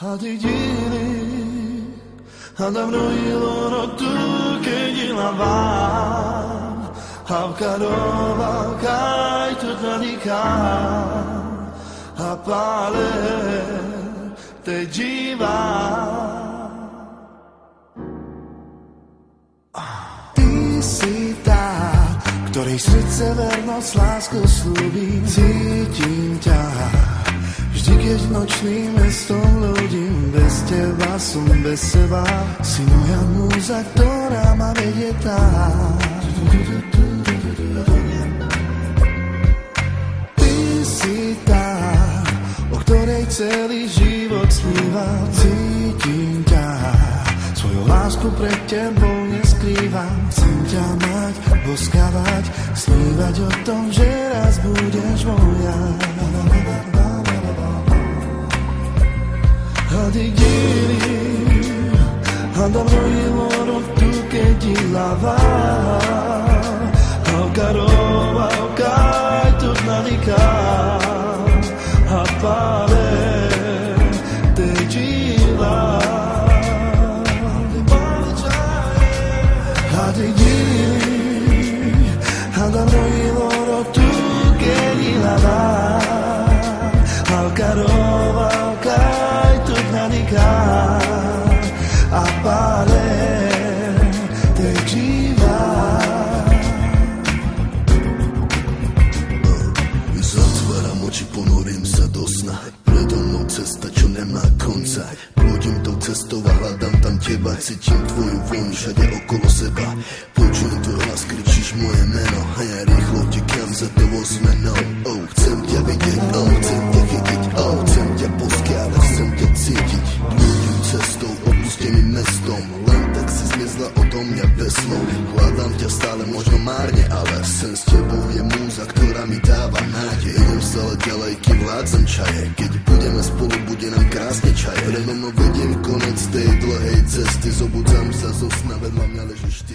A ty díly, a dávno jelo rotu, keď jela vám, a vkaroval kaj tu nadýchá, a pále te džívá. Ty si tá, ktorej srdce vernosť lásku slúbi, cítim ťa. Vždy, keď nočným mestom ľudím, bez teba som bez seba. Si moja múza, ktorá ma vedie tam. Ty si tá, o ktorej celý život snívam. Cítim ťa, svoju lásku pred tebou neskrývam. Chcem ťa mať, boskávať, snívať o tom, že raz budeš moja. A ty díly, a dávno jelo rotu, keď ti lava, a vkarova, kaj tu nadýchá, a pále te džívá. A ty díly, a dávno jelo rotu, keď ti lava, a vkarova, a pále te džívá. Zatváram oči, ponorím sa do sna. Predo mnou cesta, čo nemá konca. Pôjdem tou cestou a hľadám tam teba. Cítim tvoju vôňu všade okolo seba. Počujem tvoj hlas, kričíš moje meno a ja rýchlo tekám za tebou zmenou. Oh, chcem ťa vidieť, oh, chcem ťa chytiť, oh, chcem ťa poskávať, chcem ťa cítiť. Pôjdem cestou, opusteným mestom, len tak si zmizla odo mňa bez slov. Hľadám ťa stále, možno márne, ale sen s tebou je múza, ktorá mi dáva nádej. Idem stále ďalej, kým vládzem čaje. Keď budeme spolu, bude nám krásne čaje. Predo mnou vediem konec tej dlhej cesty. Zobudzam sa zo sna, vedľa mňa ležíš ty.